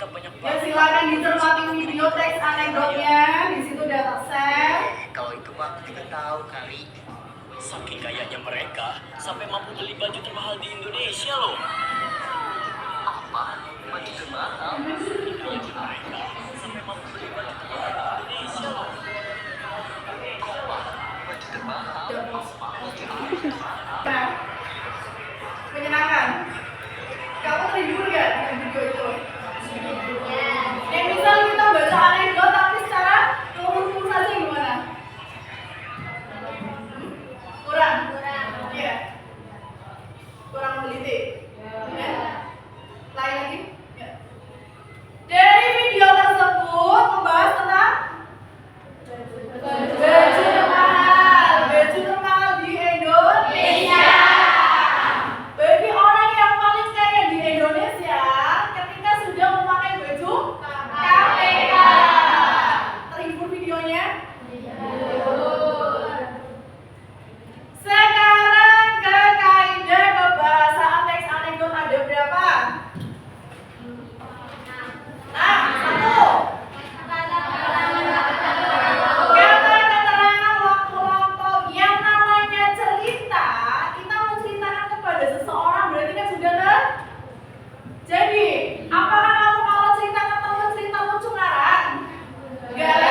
kita banyak Ya banget. silakan dicermati video teks anekdotnya. Di situ udah share. Kalau itu mah kita tahu kali. Saking kayanya mereka sampai mampu beli baju termahal di Indonesia loh. Apa? Baju termahal? Saking kayanya mereka sampai mampu beli baju termahal di Indonesia loh. Apa? Baju termahal? Nah, menyenangkan. Kamu terhibur gak dengan video itu? Ya misal kita baca anekdot tapi secara umum saja gimana? Kurang? Iya. Kurang meneliti. Ya. Lain lagi? Ya. Dari video tersebut membahas tentang baju termahal di Indonesia. Bagi orang yang paling kaya di Indonesia ketika sudah memakai baju KPK. Terhibur videonya? Sekarang ke kaidah kebahasaan teks anekdot ada berapa? Nah, 1. Kata keterangan waktu-waktu yang namanya cerita, kita menceritakan kepada seseorang berarti kan sudah jadi. Apakah kamu kalau cerita ke teman cerita lucu ngarang? Enggak.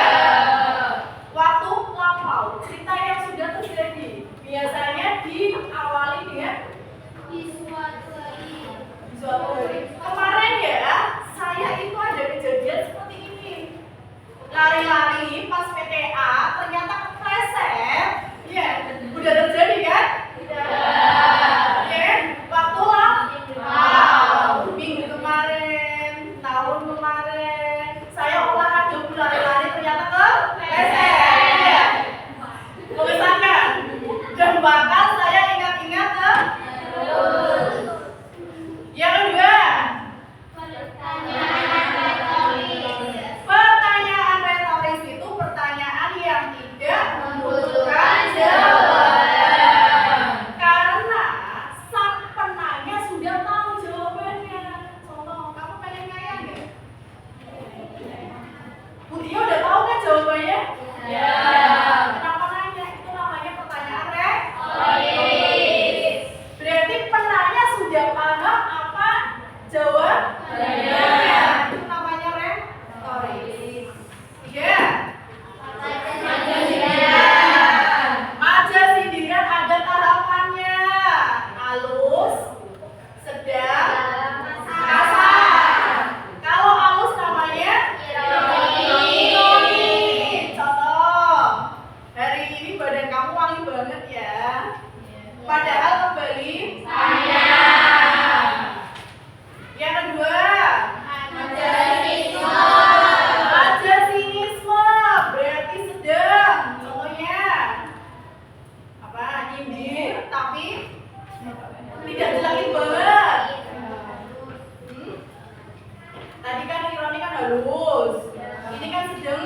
Waktu lampau, cerita yang sudah terjadi. Biasanya diawali dengan suatu hari. Kemarin ya, saya itu ada kejadian seperti ini. Lari-lari pas PTA ternyata kepleset. Ya, udah terjadi kan? Ya, waktu lampau. Minggu kemarin, tahun kemarin, saya olahraga lari-lari ternyata kepleset. Ya. Mengesankan. Dan bahkan saya ingat-ingat terus. Yang kedua, pertanyaan retoris itu pertanyaan yang tidak membutuhkan jawaban. Karena sang penanya sudah tahu jawabannya. Contoh, kamu pengen kaya nggak? Budia udah tahu kan jawabannya? Ya. Kenapa nanya? Itu namanya pertanyaan retoris. Berarti penanya sudah paham apa jawabannya. Itu namanya retoris. 3. Maja sindiran ada tahapannya. Halus, sedang, kasar. Kalau halus namanya ironi. Contoh, hari ini badan kamu wangi banget ya. Padahal kembali saya. Yang kedua, ada sinisme berarti sedang. Contohnya apa? Nyindir tapi tidak jelekin banget. Tadi kan ironi kan halus. Ini kan sedang.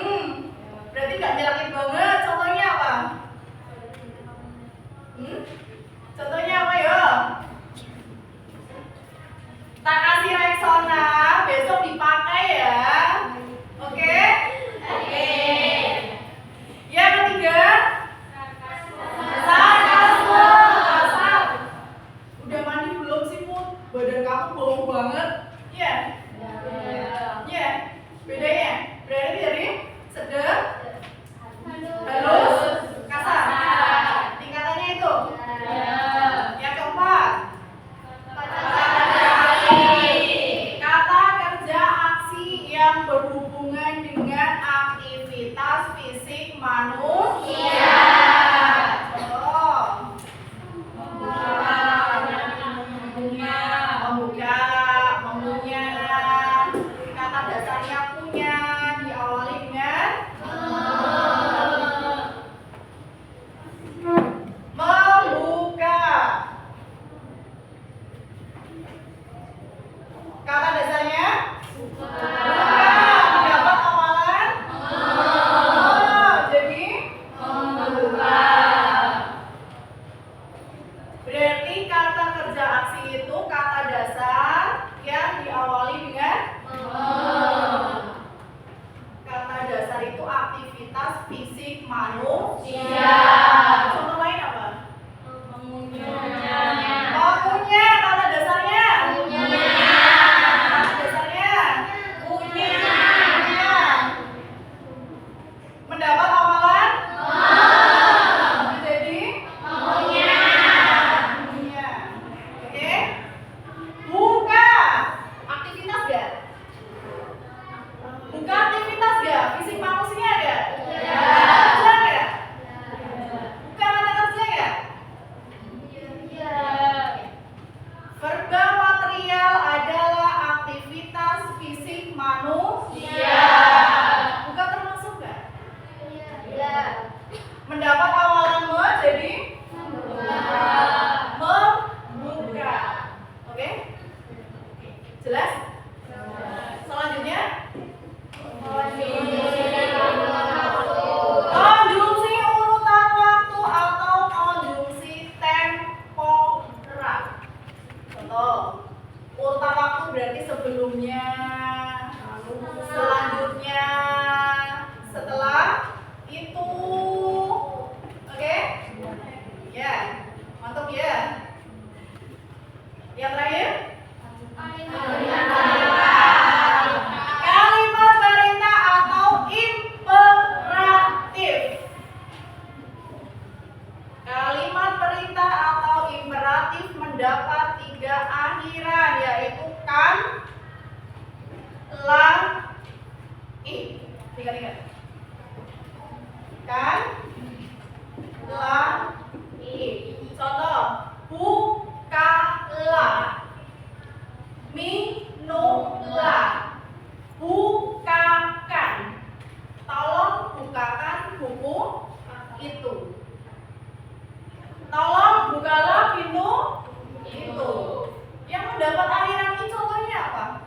Berarti nggak jelekin banget. Contohnya apa? Contohnya apa ya? Tak kasih Rexona, besok dipakai ya. Oke? Oke. Yang ketiga, sarkasme kasar. Udah mandi belum sih, Put? Badan kamu bau banget. Iya. Iya. Bedanya? Berarti dari sedang, halus, kasar. Tingkatannya itu. Yang keempat, kata kerja aksi yang berhubungan dengan aktivitas fisik manusia. Contoh, membuka, mengunyah. Kata dasarnya punya diawali dengan membuka. Kata dasarnya buka, mendapat awalan. Jadi fisik manusia. Bukan termasuk nggak? Iya. Mendapat awalan me jadi membuka. Oke? Jelas? Selanjutnya konjungsi urutan waktu atau konjungsi temporer. Contoh, urutan waktu berarti sebelumnya, selanjutnya, setelah itu. Oke? Ya, mantap ya. Yang terakhir, kalimat perintah atau imperatif. Kalimat perintah atau imperatif mendapat 3 akhiran, yaitu kan, lang, ih. Tiga. Kan, lang, ih. Contoh, bukalah, minumlah, bukakan, tolong bukakan buku itu, tolong bukalah pintu itu. Yang mendapat akhiran ini contohnya apa?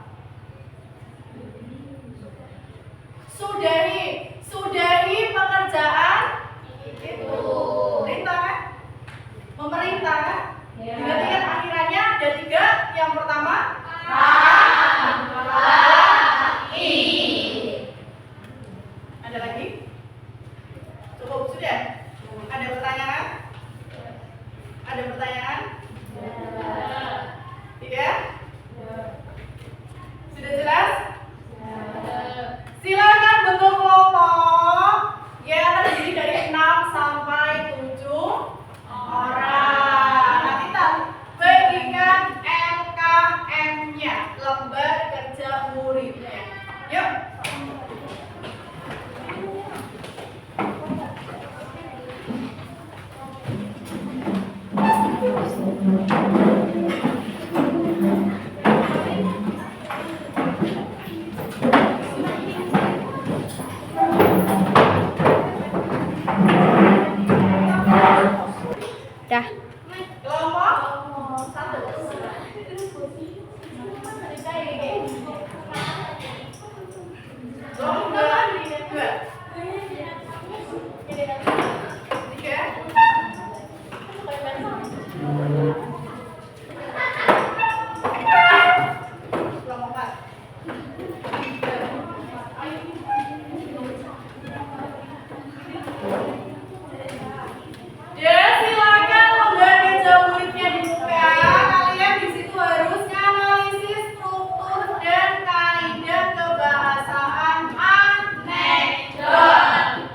Sudahi pekerjaan itu. Perintah kan? Memerintah kan? Ingat akhirannya ada 3. Yang pertama ada lagi? Cukup sudah? Ada pertanyaan? Ada pertanyaan? Tidak? Sudah jelas? Silakan bentuk kelompok yang terdiri dari 6 sampai 7 orang. Nanti kita bagikan LKM-nya, lembar kerja muridnya. Yuk. Dah. Kelompok 1. Kelompok 2. 3. Kelompok 4. Ya, silakan lembar kerja muridnya dibuka. Kalian di situ harus analisis struktur dan kaidah kebahasaan anekdot.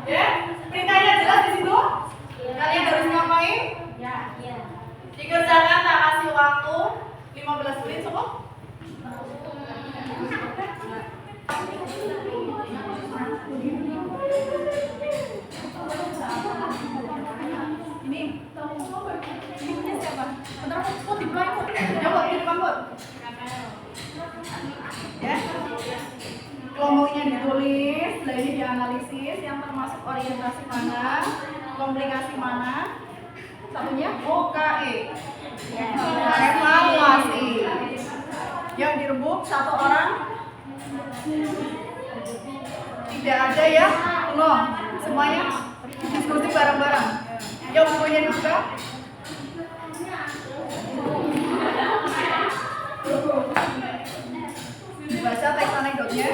Ya, perintahnya jelas di situ. Kalian harus ngapain? Dikerjakan, tak kasih waktu 15 menit cukup. Ini punya siapa? Bentar, oh di belakang. Jawab di depan, Bud. Ya. Kelompoknya ditulis, nah ini dianalisis yang termasuk orientasi mana, komplikasi mana. Satunya OKE. Evaluasi. Yang direbuk 1 orang. Tidak ada ya? Tolong semuanya diskusi bareng-bareng. Yuk bukunya dibuka. Baca teks anekdotnya.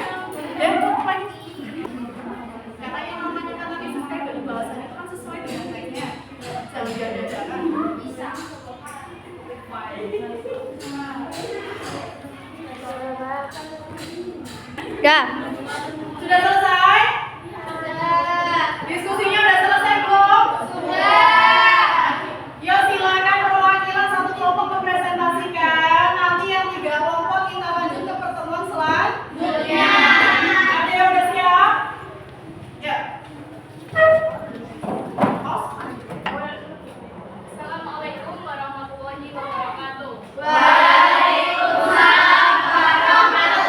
Ya, apa? Karena yang namanya analisis kan dari bahasanya kan sesuai dengan teksnya. Jangan diadakan. Bisa. Dah. Sudah selesai? Diskusinya udah selesai belum? Yuk silakan perwakilan 1 kelompok mempresentasikan. Nanti yang 3 kelompok kita lanjut ke pertemuan selanjutnya. Ada yang udah siap? Ya. Assalamualaikum warahmatullahi wabarakatuh. Waalaikumsalam warahmatullahi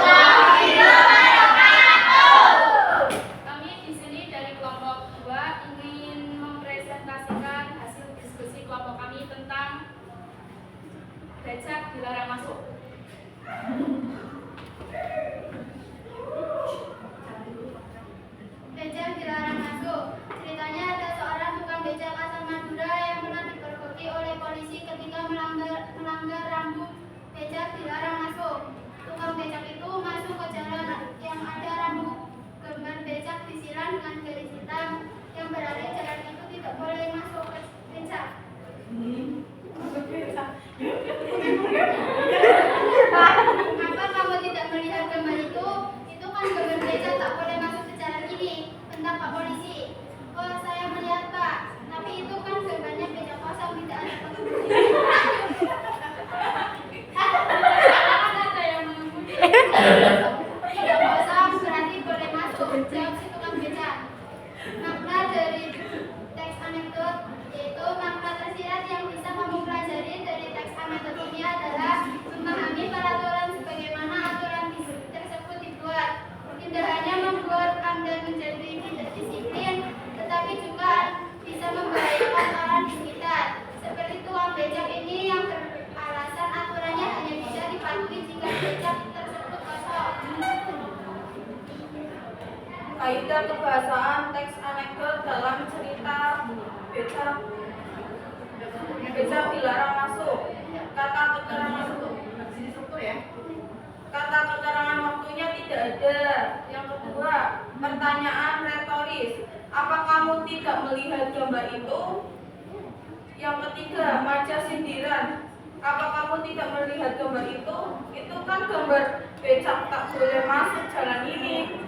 Yang kosong berarti boleh masuk. Jawab si tukang beca. Makna dari teks anekdot yaitu makna tersirat yang bisa kamu pelajari dari teks anekdot ini adalah memahami peraturan sebagaimana aturan tersebut dibuat. Tidak hanya membuat Anda menjadi tidak disiplin, tetapi juga bisa membahayakan orang di sekitar. Seperti tukang becak ini yang beralasan aturannya hanya bisa dipatuhi jika becak tersebut kosong. Kaidah kebahasaan teks anekdot dalam cerita becak. Becak dilarang masuk. Kata keterangan masuk. Sini struktur ya. Kata keterangan waktunya tidak ada. Yang kedua, pertanyaan retoris. Apa kamu tidak melihat gambar itu? Yang ketiga, maja sindiran. Apa kamu tidak melihat gambar itu? Itu kan gambar becak tak boleh masuk jalan ini.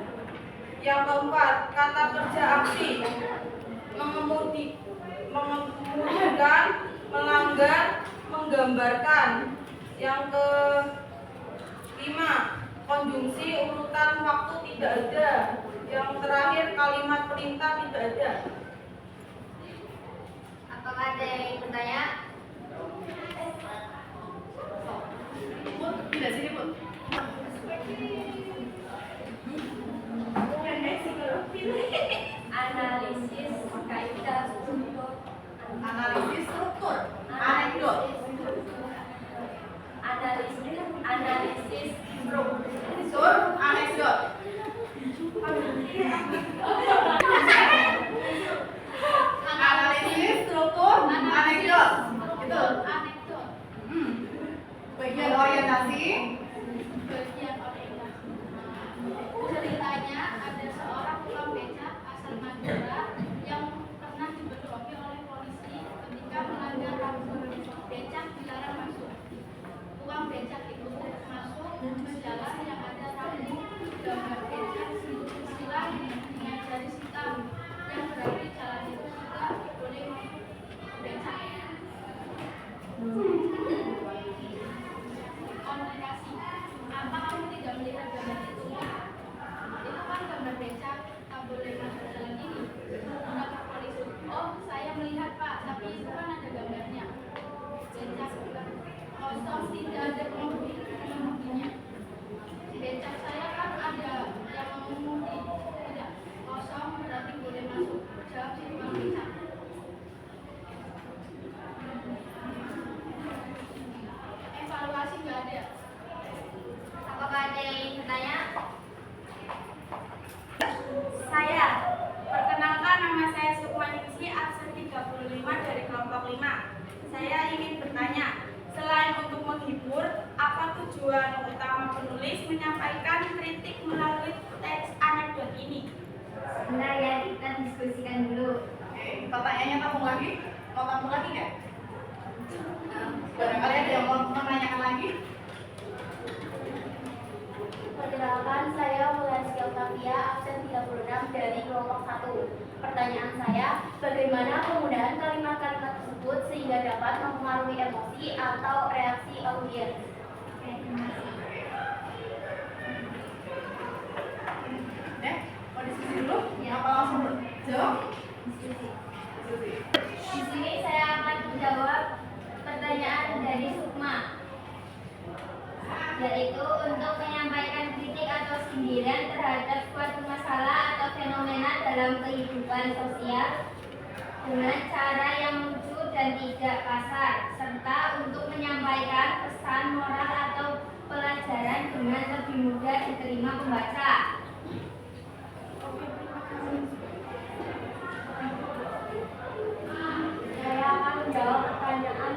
Yang keempat, kata kerja aksi. Mengemudikan, melanggar, menggambarkan. Yang kelima, konjungsi urutan waktu tidak ada. Yang terakhir, kalimat perintah tidak ada. Apakah ada yang bertanya? Tidak sini, Bu. Analisis kaidah struktur. Analisis struktur. Anekdot. Analisis Struktur anekdot. Analisis struktur anekdot. Gitu. anekdot. Bagian orientasi. Bagian orientasi. Ceritanya ada seorang tukang becak asal Madura yang pernah diberdomi oleh polisi ketika melanggar rambu becak dilarang masuk. Tukang becak itu masuk ke jalan yang ada rambu gambar becak silang dengan garis hitam yang berarti jalan itu tidak boleh masuk becak. Komunikasi. Apa kamu tidak melihat gambar itu? Itu kan gambar becak, tak boleh masuk jalan ini. Kata polisi, oh saya melihat pak, tapi itu kan ada gambarnya. Becak kosong, tidak ada pengemudinya. Becak saya kan ada yang mengemudi. Tidak, kosong berarti boleh masuk. Jawab si tukang becak. Evaluasi nggak ada. Apakah ada yang ingin bertanya? Saya, perkenalkan nama saya Sukmaningsi, absen 35 dari kelompok 5. Saya ingin bertanya, selain untuk menghibur, apa tujuan utama penulis menyampaikan kritik melalui teks anekdot ini? Sebentar ya, kita diskusikan dulu. Oke, pertanyaannya kamu lagi? Mau kamu lagi nggak? Barangkali ada yang mau menanyakan lagi? Perkenalkan, saya Wulandari Octavia, absen 36 dari kelompok 1. Pertanyaan saya, bagaimana penggunaan kalimat-kalimat tersebut sehingga dapat mempengaruhi emosi atau reaksi audiens? Mau diskusi dulu? Apa langsung jawab? Diskusi. Diskusi. Di sini saya akan menjawab pertanyaan dari Sukma, yaitu untuk menyampaikan kritik atau sindiran terhadap suatu masalah atau fenomena dalam kehidupan sosial dengan cara yang lucu dan tidak kasar, serta untuk menyampaikan pesan moral atau pelajaran dengan lebih mudah diterima pembaca. Saya akan menjawab pertanyaan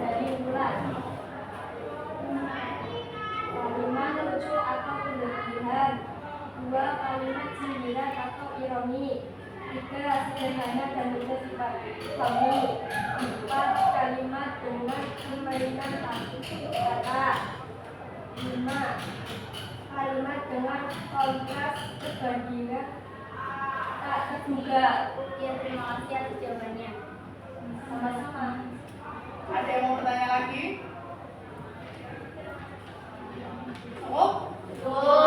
dari Wulan. Kalimat lucu atau berlebihan, 2 kalimat sindiran atau ironi, 3 sederhana dan mudah dipahami, 4 kalimat dengan permainan kata, 5 kalimat dengan kontras perbandingan tak terduga. Ya, terima kasih atas jawabannya. Sama-sama. Ada yang mau bertanya lagi? Oh, Betul.